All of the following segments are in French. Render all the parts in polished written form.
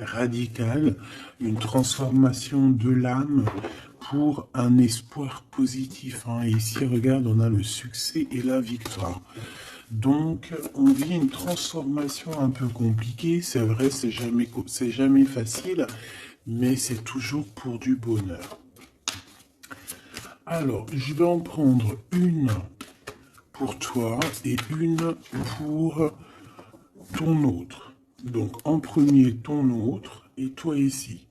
radicale, une transformation de l'âme pour un espoir positif. Hein. Et ici, regarde, on a le succès et la victoire. Donc, on vit une transformation un peu compliquée. C'est vrai, c'est jamais facile, mais c'est toujours pour du bonheur. Alors, je vais en prendre une pour toi et une pour ton autre. Donc, en premier, ton autre et toi ici.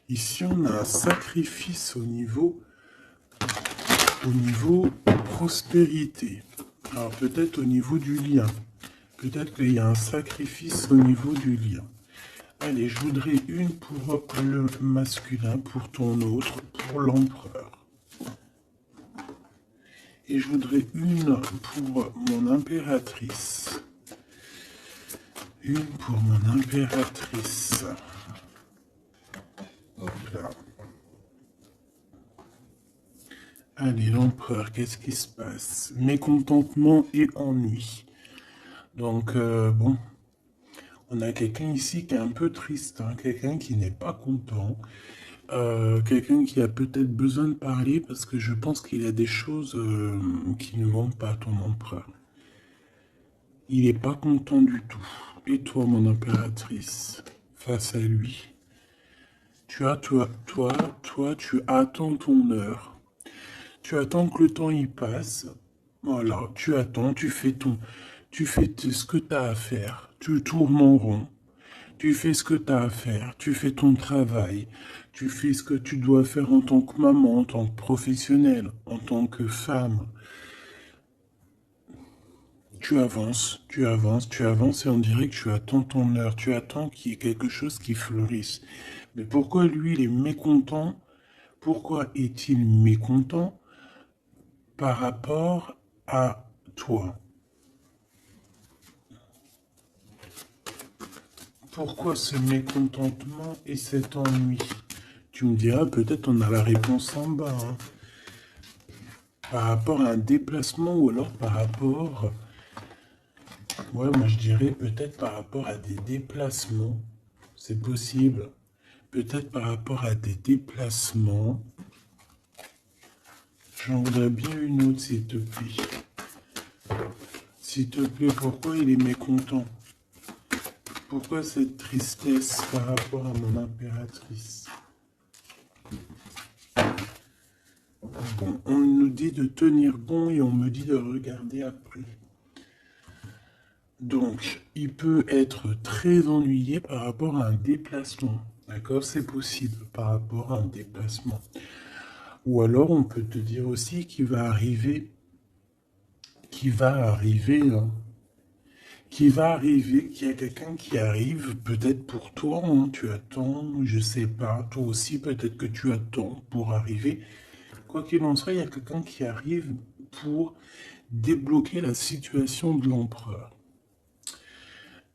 Ici, on a un sacrifice au niveau prospérité. Alors, peut-être au niveau du lien. Peut-être qu'il y a un sacrifice au niveau du lien. Allez, je voudrais une pour le masculin, pour ton autre, pour l'empereur. Et je voudrais une pour mon impératrice. Une pour mon impératrice. Hop là. Allez, l'empereur, qu'est-ce qui se passe? Mécontentement et ennui. Donc, bon, on a quelqu'un ici qui est un peu triste, hein, quelqu'un qui n'est pas content, quelqu'un qui a peut-être besoin de parler parce que je pense qu'il y a des choses qui ne vont pas, ton empereur. Il n'est pas content du tout. Et toi, mon impératrice, face à lui, tu attends ton heure. Tu attends que le temps y passe. Voilà, tu attends, tu fais ce que tu as à faire. Tu tournes en rond. Tu fais ce que tu as à faire. Tu fais ton travail. Tu fais ce que tu dois faire en tant que maman, en tant que professionnelle, en tant que femme. Tu avances, tu avances, tu avances et on dirait que tu attends ton heure. Tu attends qu'il y ait quelque chose qui fleurisse. Mais pourquoi lui, il est mécontent? Pourquoi est-il mécontent par rapport à toi? Pourquoi ce mécontentement et cet ennui? Tu me diras, peut-être on a la réponse en bas. Hein. Par rapport à un déplacement ou alors par rapport... Ouais, moi je dirais peut-être par rapport à des déplacements. C'est possible. Peut-être par rapport à des déplacements. J'en voudrais bien une autre, s'il te plaît. S'il te plaît, pourquoi il est mécontent? Pourquoi cette tristesse par rapport à mon impératrice? Bon, on nous dit de tenir bon et on me dit de regarder après. Donc, il peut être très ennuyé par rapport à un déplacement. D'accord? C'est possible par rapport à un déplacement. Ou alors, on peut te dire aussi qu'il va arriver, qu'il y a quelqu'un qui arrive, peut-être pour toi, hein, tu attends, je sais pas, toi aussi, peut-être que tu attends pour arriver. Quoi qu'il en soit, il y a quelqu'un qui arrive pour débloquer la situation de l'empereur.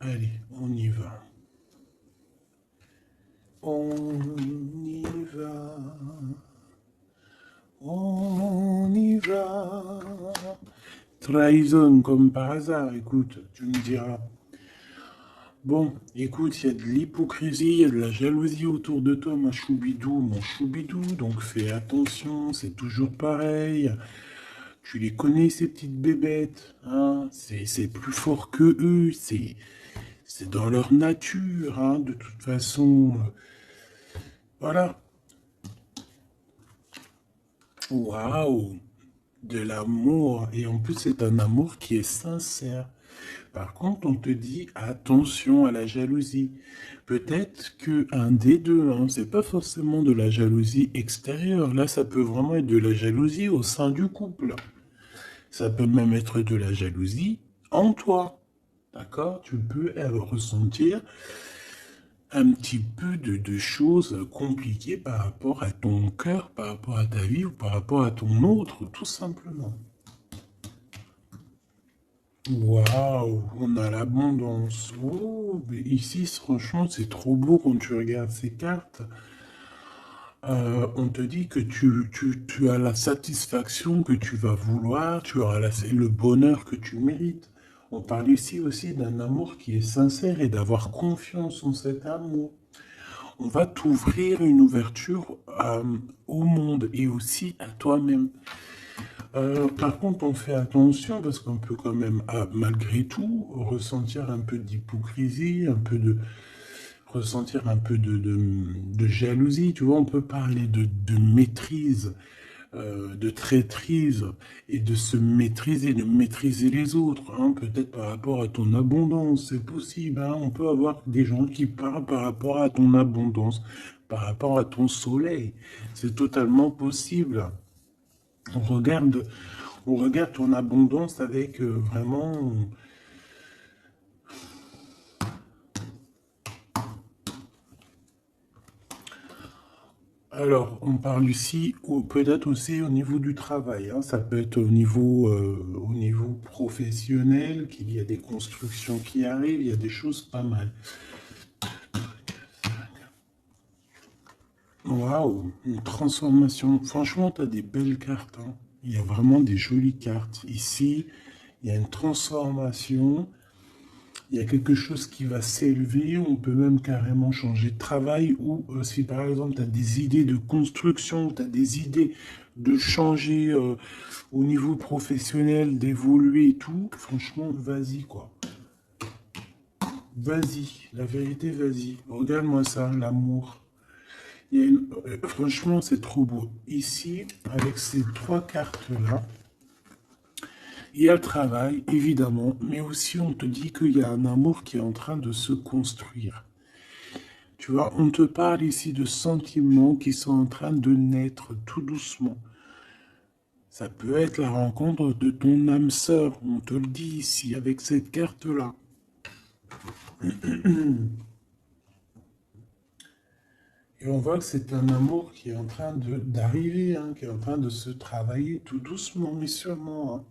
Allez, on y va. On y va. On y va. Trahison comme par hasard, écoute, tu me diras. Bon, écoute, il y a de l'hypocrisie, il y a de la jalousie autour de toi, mon choubidou, donc fais attention, c'est toujours pareil. Tu les connais, ces petites bébêtes, hein, c'est plus fort que eux, c'est dans leur nature, hein, de toute façon. Voilà. Waouh, de l'amour, et en plus c'est un amour qui est sincère. Par contre, on te dit attention à la jalousie. Peut-être que un des deux, hein, c'est pas forcément de la jalousie extérieure. Là, ça peut vraiment être de la jalousie au sein du couple. Ça peut même être de la jalousie en toi. D'accord? Tu peux ressentir un petit peu de choses compliquées par rapport à ton cœur, par rapport à ta vie ou par rapport à ton autre, tout simplement. Waouh, on a l'abondance. Oh, mais ici, franchement, c'est trop beau quand tu regardes ces cartes. On te dit que tu as la satisfaction que tu vas vouloir, tu auras le bonheur que tu mérites. On parle ici aussi d'un amour qui est sincère et d'avoir confiance en cet amour. On va t'ouvrir une ouverture au monde et aussi à toi-même. Par contre, on fait attention parce qu'on peut quand même, malgré tout, ressentir un peu d'hypocrisie, ressentir un peu de jalousie. Tu vois, on peut parler de maîtrise, de traîtrise et de se maîtriser, de maîtriser les autres. Hein, peut-être par rapport à ton abondance, c'est possible. Hein, on peut avoir des gens qui parlent par rapport à ton abondance, par rapport à ton soleil. C'est totalement possible. On regarde, on regarde ton abondance avec vraiment... Alors, on parle ici, ou peut-être aussi au niveau du travail. Hein. Ça peut être au niveau professionnel, qu'il y a des constructions qui arrivent, il y a des choses pas mal. Waouh, une transformation. Franchement, tu as des belles cartes. Hein. Il y a vraiment des jolies cartes. Ici, il y a une transformation. Il y a quelque chose qui va s'élever, on peut même carrément changer de travail, ou si par exemple tu as des idées de construction, tu as des idées de changer au niveau professionnel, d'évoluer et tout, franchement, vas-y quoi. Vas-y, la vérité, vas-y. Regarde-moi ça, l'amour. Franchement, c'est trop beau. Ici, avec ces trois cartes-là, il y a le travail, évidemment, mais aussi on te dit qu'il y a un amour qui est en train de se construire. Tu vois, on te parle ici de sentiments qui sont en train de naître tout doucement. Ça peut être la rencontre de ton âme sœur, on te le dit ici, avec cette carte-là. Et on voit que c'est un amour qui est en train d'arriver, hein, qui est en train de se travailler tout doucement, mais sûrement. Hein.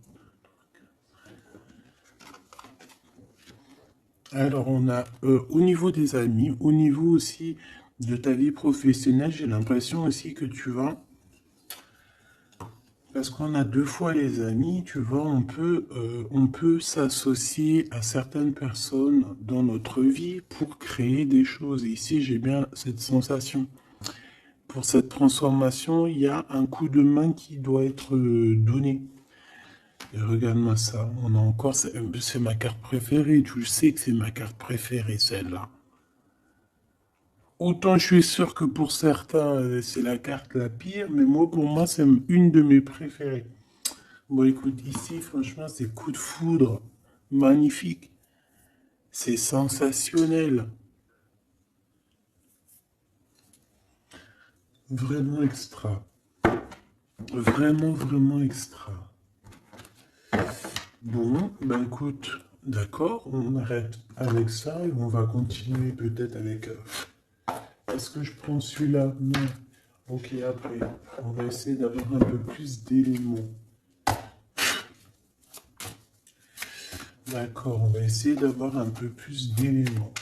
Alors, on a au niveau des amis, au niveau aussi de ta vie professionnelle, j'ai l'impression aussi que tu vas... Parce qu'on a deux fois les amis, tu vois, on peut s'associer à certaines personnes dans notre vie pour créer des choses. Et ici, j'ai bien cette sensation. Pour cette transformation, il y a un coup de main qui doit être donné. Et regarde-moi ça, on a encore, c'est ma carte préférée, tu le sais que c'est ma carte préférée, celle-là. Autant je suis sûr que pour certains, c'est la carte la pire, mais moi, pour moi, c'est une de mes préférées. Bon, écoute, ici, franchement, c'est coup de foudre. Magnifique. C'est sensationnel. Vraiment extra. Vraiment, vraiment extra. Bon, ben écoute, d'accord, on arrête avec ça et on va continuer peut-être avec... Est-ce que je prends celui-là? Non. Ok, après, on va essayer d'avoir un peu plus d'éléments. D'accord, on va essayer d'avoir un peu plus d'éléments.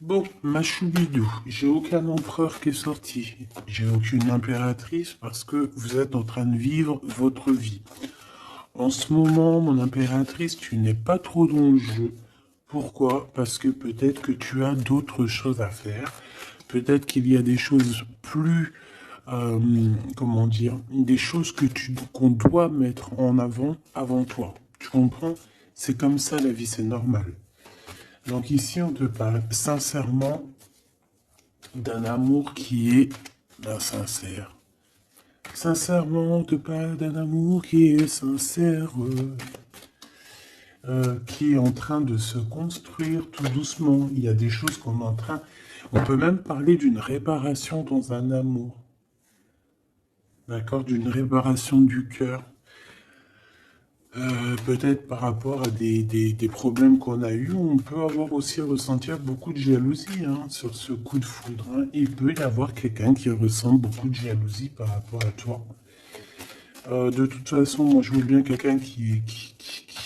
Bon, ma choubidou, j'ai aucun empereur qui est sorti. J'ai aucune impératrice parce que vous êtes en train de vivre votre vie. En ce moment, mon impératrice, tu n'es pas trop dans le jeu. Pourquoi? Parce que peut-être que tu as d'autres choses à faire. Peut-être qu'il y a des choses plus, comment dire, des choses qu'on doit mettre en avant toi. Tu comprends? C'est comme ça la vie, c'est normal. Donc ici, on te parle sincèrement d'un amour qui est sincère. Sincèrement, on te parle d'un amour qui est sincère, qui est en train de se construire tout doucement. Il y a des choses qu'on est en train... On peut même parler d'une réparation dans un amour. D'accord? D'une réparation du cœur. Peut-être par rapport à des problèmes qu'on a eus, on peut avoir aussi ressentir beaucoup de jalousie hein, sur ce coup de foudre. Hein. Il peut y avoir quelqu'un qui ressent beaucoup de jalousie par rapport à toi. De toute façon, moi je veux bien quelqu'un qui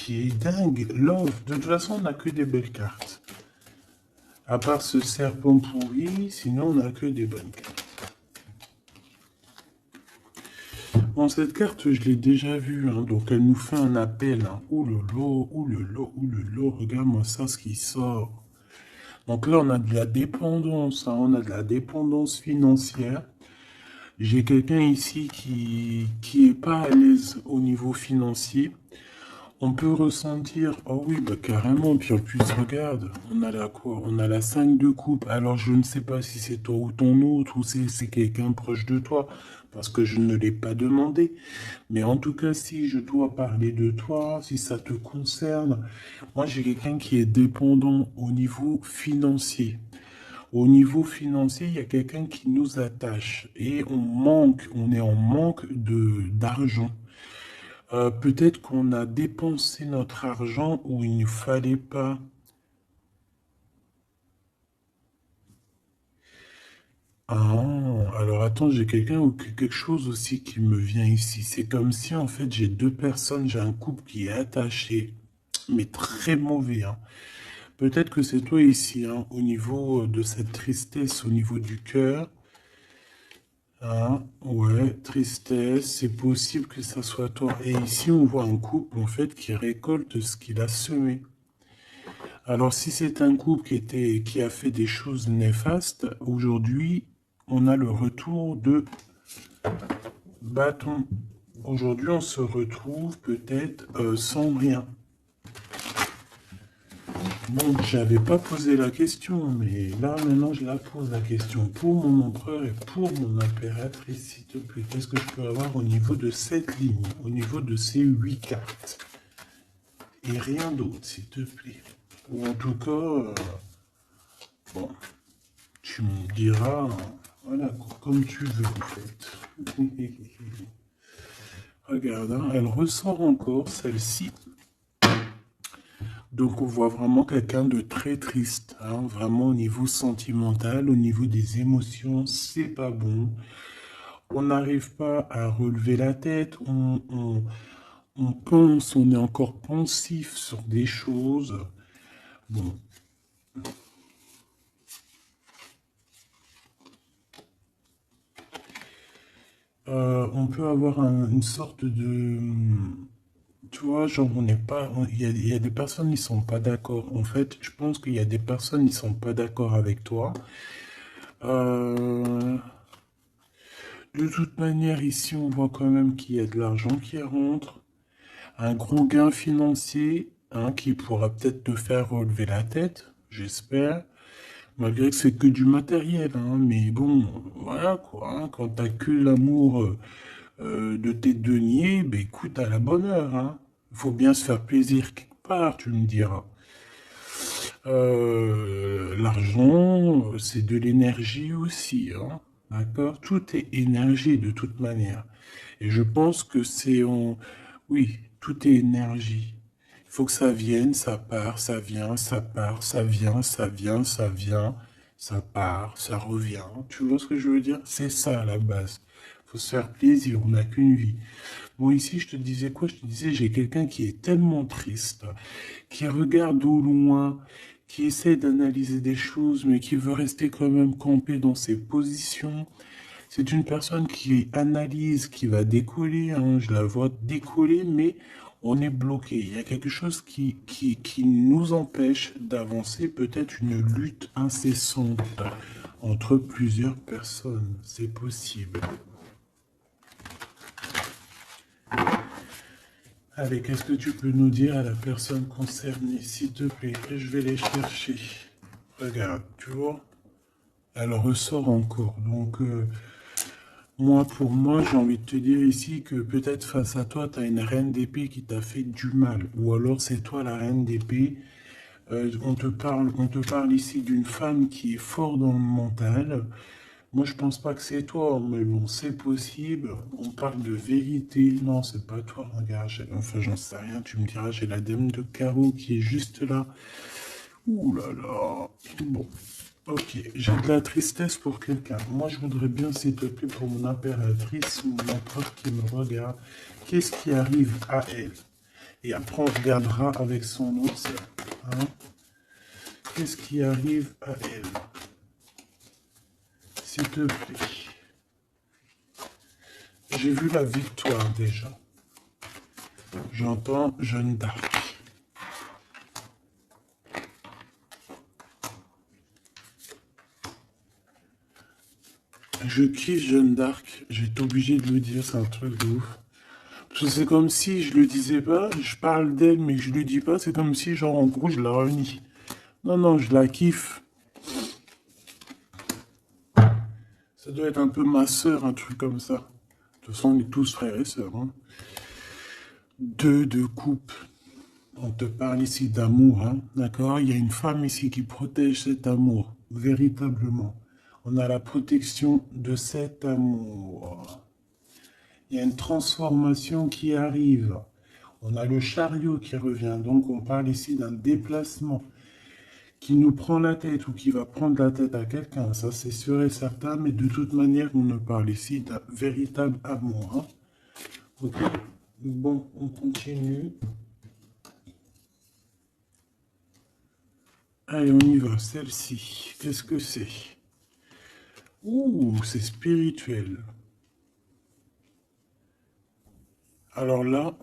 est dingue, love. De toute façon, on n'a que des belles cartes. À part ce serpent pourri, sinon on n'a que des bonnes cartes. Bon, cette carte, je l'ai déjà vue, hein, donc elle nous fait un appel. Hein. Ouh le lot, ouh le lot, ouh le lot, regarde-moi ça, ce qui sort. Donc là, on a de la dépendance, hein, on a de la dépendance financière. J'ai quelqu'un ici qui est pas à l'aise au niveau financier. On peut ressentir, oh oui, bah carrément, puis en plus, regarde, on a la quoi? On a la 5 de coupe. Alors je ne sais pas si c'est toi ou ton autre, ou c'est quelqu'un proche de toi, parce que je ne l'ai pas demandé. Mais en tout cas, si je dois parler de toi, si ça te concerne, moi j'ai quelqu'un qui est dépendant au niveau financier. Au niveau financier, il y a quelqu'un qui nous attache et on est en manque d'argent. Peut-être qu'on a dépensé notre argent où il ne fallait pas. Ah, alors attends, j'ai quelqu'un ou quelque chose aussi qui me vient ici. C'est comme si en fait j'ai deux personnes, j'ai un couple qui est attaché, mais très mauvais, hein. Peut-être que c'est toi ici, hein, au niveau de cette tristesse, au niveau du cœur. Ah, ouais, tristesse, c'est possible que ça soit toi. Et ici, on voit un couple, en fait, qui récolte ce qu'il a semé. Alors, si c'est un couple qui a fait des choses néfastes, aujourd'hui, on a le retour de bâton. Aujourd'hui, on se retrouve peut-être sans rien. Bon, j'avais pas posé la question, mais là, maintenant, je la pose la question pour mon empereur et pour mon impératrice, s'il te plaît. Qu'est-ce que je peux avoir au niveau de cette ligne, au niveau de ces 8 cartes? Et rien d'autre, s'il te plaît. Ou en tout cas, bon, tu me diras, voilà, comme tu veux, en fait. Regarde, hein, elle ressort encore, celle-ci. Donc on voit vraiment quelqu'un de très triste, hein, vraiment au niveau sentimental, au niveau des émotions, c'est pas bon. On n'arrive pas à relever la tête, on pense, on est encore pensif sur des choses. Bon, on peut avoir une sorte de... Tu vois, genre on n'est pas... il y a des personnes qui sont pas d'accord. En fait, je pense qu'il y a des personnes qui sont pas d'accord avec toi. Euh, De toute manière, ici, on voit quand même qu'il y a de l'argent qui rentre, un gros gain financier, hein, qui pourra peut-être te faire relever la tête, j'espère, malgré que c'est que du matériel, hein, mais bon, voilà quoi, hein, quand t'as que l'amour de tes deniers, ben écoute, à la bonne heure, hein. Il faut bien se faire plaisir quelque part, tu me diras. L'argent, c'est de l'énergie aussi, hein. D'accord? Tout est énergie de toute manière. Et je pense que c'est en... Oui, tout est énergie. Il faut que ça vienne, ça part, ça vient, ça part, ça vient, ça vient, ça vient, ça part, ça revient. Tu vois ce que je veux dire? C'est ça à la base. Il faut se faire plaisir, on n'a qu'une vie. Bon, ici, je te disais quoi? Je te disais, j'ai quelqu'un qui est tellement triste, qui regarde au loin, qui essaie d'analyser des choses, mais qui veut rester quand même campé dans ses positions. C'est une personne qui analyse, qui va décoller, hein, je la vois décoller, mais on est bloqué. Il y a quelque chose qui nous empêche d'avancer, peut-être une lutte incessante entre plusieurs personnes. C'est possible. Allez, qu'est-ce que tu peux nous dire à la personne concernée, s'il te plaît? Je vais les chercher. Regarde, tu vois, elle ressort encore. Donc, moi, pour moi, j'ai envie de te dire ici que peut-être face à toi, tu as une reine d'épée qui t'a fait du mal. Ou alors c'est toi la reine d'épée. On te parle ici d'une femme qui est forte dans le mental. Moi, je pense pas que c'est toi, mais bon, c'est possible. On parle de vérité. Non, c'est pas toi. Regarde, enfin, j'en sais rien. Tu me diras, j'ai la dame de carreau qui est juste là. Ouh là là. Bon. Ok, j'ai de la tristesse pour quelqu'un. Moi, je voudrais bien, s'il te plaît, pour mon impératrice ou mon empereur qui me regarde, qu'est-ce qui arrive à elle? Et après, on regardera avec son autre sœur, hein. Qu'est-ce qui arrive à elle? S'il te plaît. J'ai vu la victoire déjà. J'entends Jeanne d'Arc. Je kiffe Jeanne d'Arc. J'ai été obligé de le dire, c'est un truc de ouf. Parce que c'est comme si je le disais pas, je parle d'elle, mais je le dis pas. C'est comme si, genre, en gros, je la renie. Non, non, je la kiffe. Ça doit être un peu ma sœur, un truc comme ça. De toute façon, on est tous frères et sœurs. Hein. Deux de coupe. On te parle ici d'amour, hein, d'accord? Il y a une femme ici qui protège cet amour, véritablement. On a la protection de cet amour. Il y a une transformation qui arrive. On a le chariot qui revient, donc on parle ici d'un déplacement qui nous prend la tête ou qui va prendre la tête à quelqu'un, ça c'est sûr et certain, mais de toute manière, on ne parle ici d'un véritable amour. Hein. Ok, bon, on continue. Allez, on y va. Celle-ci, qu'est-ce que c'est? Ouh, c'est spirituel. Alors là,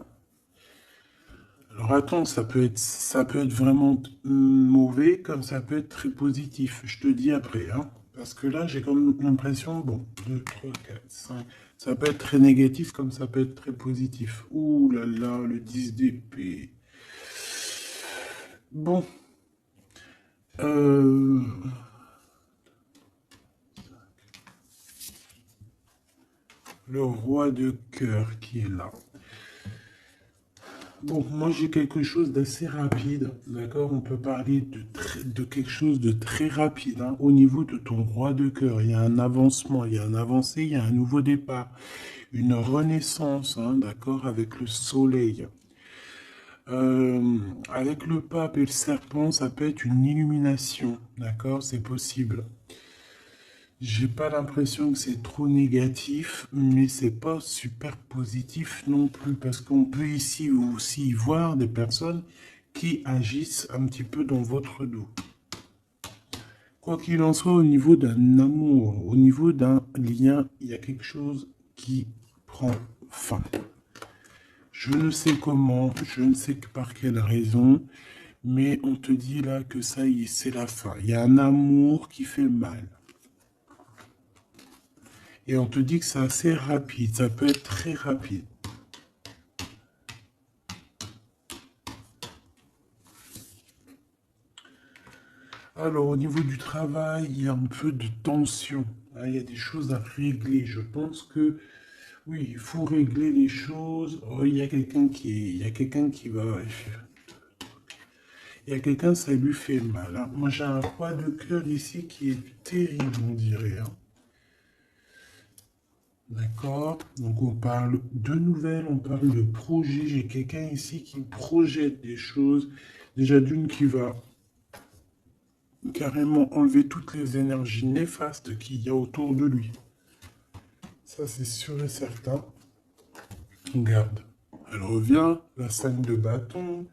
alors attends, ça peut être vraiment mauvais, comme ça peut être très positif. Je te dis après, hein. Parce que là, j'ai comme l'impression, bon, 2, 3, 4, 5. Ça peut être très négatif, comme ça peut être très positif. Ouh là là, le 10 d'épée. Bon. Euh... Le roi de cœur qui est là. Bon, moi j'ai quelque chose d'assez rapide, d'accord? On peut parler de quelque chose de très rapide hein, au niveau de ton roi de cœur. Il y a un avancement, il y a un avancé, il y a un nouveau départ, une renaissance, hein, d'accord? Avec le soleil. Avec le pape et le serpent, ça peut être une illumination, d'accord? C'est possible. J'ai pas l'impression que c'est trop négatif, mais c'est pas super positif non plus, parce qu'on peut ici aussi voir des personnes qui agissent un petit peu dans votre dos. Quoi qu'il en soit, au niveau d'un amour, au niveau d'un lien, il y a quelque chose qui prend fin. Je ne sais comment, je ne sais que par quelle raison, mais on te dit là que ça y est, c'est la fin. Il y a un amour qui fait mal. Et on te dit que c'est assez rapide, ça peut être très rapide. Alors au niveau du travail, il y a un peu de tension. Hein, il y a des choses à régler. Je pense que oui, il faut régler les choses. Oh, il y a quelqu'un il y a quelqu'un qui va. Il y a quelqu'un, ça lui fait mal. Hein. Moi j'ai un roi de cœur ici qui est terrible, on dirait. Hein. D'accord. Donc on parle de nouvelles, on parle de projets. J'ai quelqu'un ici qui projette des choses. Déjà d'une qui va carrément enlever toutes les énergies néfastes qu'il y a autour de lui. Ça c'est sûr et certain. Regarde. Elle revient, la 5 de bâton,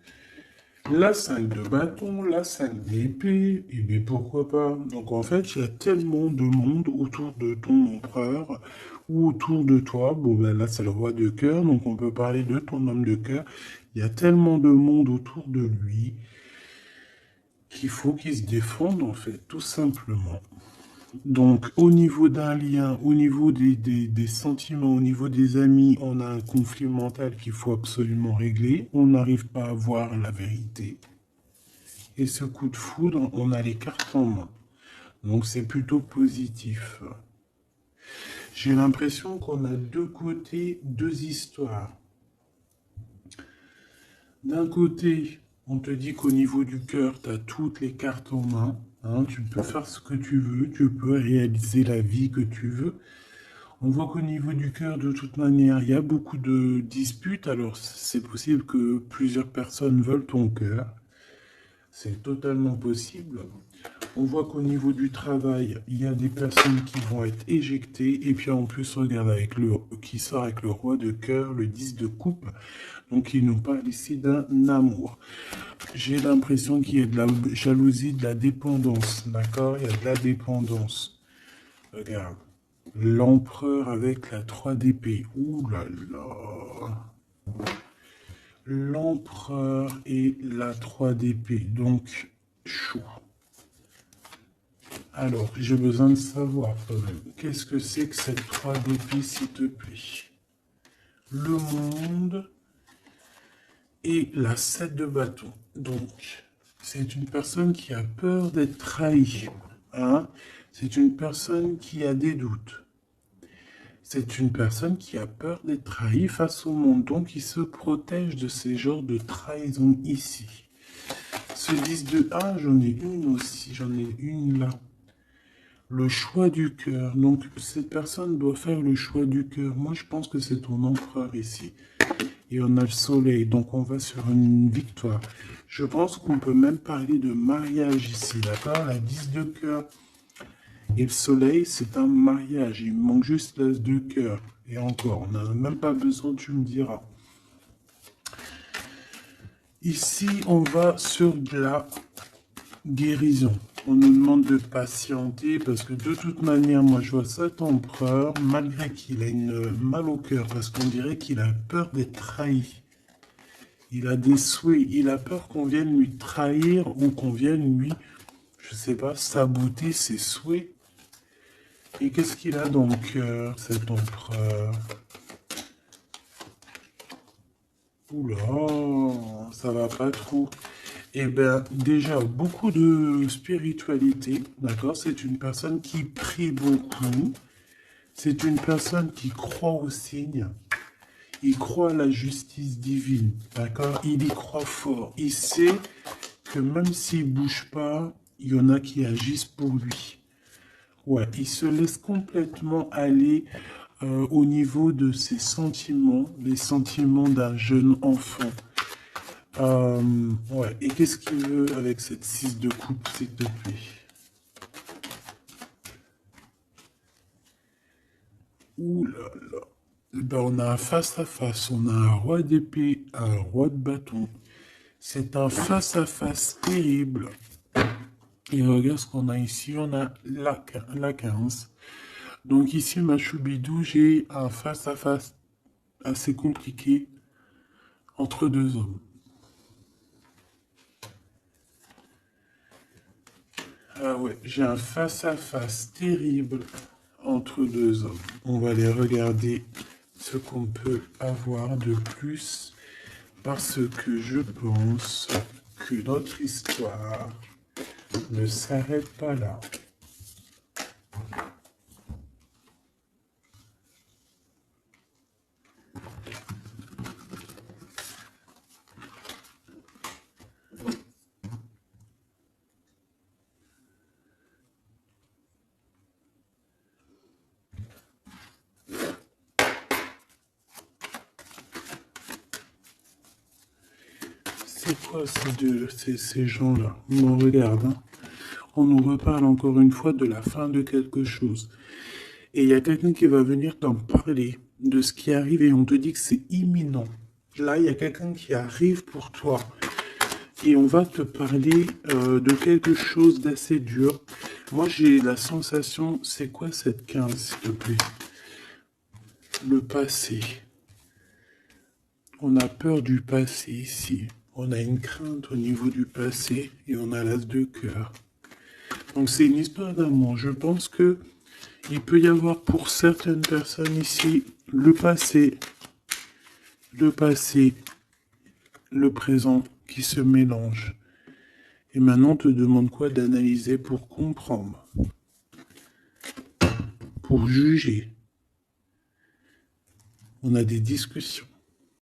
la 5 de bâton, la 5 d'épée, et bien pourquoi pas. Donc en fait, il y a tellement de monde autour de ton empereur ou autour de toi. Bon ben là c'est le roi de cœur, donc on peut parler de ton homme de cœur. Il y a tellement de monde autour de lui qu'il faut qu'il se défende en fait, tout simplement. Donc, au niveau d'un lien, au niveau des sentiments, au niveau des amis, on a un conflit mental qu'il faut absolument régler. On n'arrive pas à voir la vérité. Et ce coup de foudre, on a les cartes en main. Donc, c'est plutôt positif. J'ai l'impression qu'on a deux côtés, deux histoires. D'un côté, on te dit qu'au niveau du cœur, tu as toutes les cartes en main. Hein, tu peux faire ce que tu veux, tu peux réaliser la vie que tu veux. On voit qu'au niveau du cœur, de toute manière, il y a beaucoup de disputes. Alors, c'est possible que plusieurs personnes veulent ton cœur. C'est totalement possible. On voit qu'au niveau du travail, il y a des personnes qui vont être éjectées. Et puis en plus, regarde avec qui sort avec le roi de cœur, le 10 de coupe. Donc, il nous parle ici d'un amour. J'ai l'impression qu'il y a de la jalousie, de la dépendance. D'accord? Il y a de la dépendance. Regarde. L'empereur avec la 3 d'épée. Ouh là là. L'empereur et la 3 d'épée. Donc, chaud. Alors, j'ai besoin de savoir quand même. Qu'est-ce que c'est que cette 3 d'épée, s'il te plaît? Le monde et la 7 de bâton. Donc, c'est une personne qui a peur d'être trahie. Hein? C'est une personne qui a des doutes. C'est une personne qui a peur d'être trahie face au monde. Donc, il se protège de ces genres de trahison ici. Ce 10 de... Ah, j'en ai une aussi. J'en ai une là. Le choix du cœur. Donc, cette personne doit faire le choix du cœur. Moi, je pense que c'est ton empereur ici. Et on a le soleil. Donc, on va sur une victoire. Je pense qu'on peut même parler de mariage ici. D'accord? La 10 de cœur. Et le soleil, c'est un mariage. Il me manque juste l'as de cœur. Et encore, on n'a même pas besoin, tu me diras. Ici, on va sur de la guérison. On nous demande de patienter parce que de toute manière, moi je vois cet empereur, malgré qu'il a une mal au cœur, parce qu'on dirait qu'il a peur d'être trahi. Il a des souhaits, il a peur qu'on vienne lui trahir ou qu'on vienne lui, je sais pas, saboter ses souhaits. Et qu'est-ce qu'il a dans le cœur, cet empereur? Oula, ça va pas trop. Eh bien, déjà, beaucoup de spiritualité, d'accord? C'est une personne qui prie beaucoup. C'est une personne qui croit aux signes. Il croit à la justice divine, d'accord? Il y croit fort. Il sait que même s'il ne bouge pas, il y en a qui agissent pour lui. Ouais, il se laisse complètement aller au niveau de ses sentiments, les sentiments d'un jeune enfant. Ouais, et qu'est-ce qu'il veut avec cette 6 de coupe, s'il te plaît? Ouh là là. Ben, on a un face-à-face, on a un roi d'épée, un roi de bâton. C'est un face-à-face terrible. Et regarde ce qu'on a ici, on a la 15. Donc ici, ma choubidou, j'ai un face-à-face assez compliqué entre deux hommes. Ah ouais, j'ai un face-à-face terrible entre deux hommes. On va aller regarder ce qu'on peut avoir de plus parce que je pense que notre histoire ne s'arrête pas là. C'est quoi ces gens-là? On regarde, hein. On nous reparle encore une fois de la fin de quelque chose. Et il y a quelqu'un qui va venir t'en parler de ce qui arrive et on te dit que c'est imminent. Là, il y a quelqu'un qui arrive pour toi. Et on va te parler de quelque chose d'assez dur. Moi, j'ai la sensation, c'est quoi cette 15, s'il te plaît? Le passé. On a peur du passé ici. On a une crainte au niveau du passé et on a l'as de cœur. Donc c'est une histoire d'amour. Je pense que il peut y avoir pour certaines personnes ici le passé, le présent qui se mélangent. Et maintenant, on te demande quoi? D'analyser pour comprendre, pour juger. On a des discussions.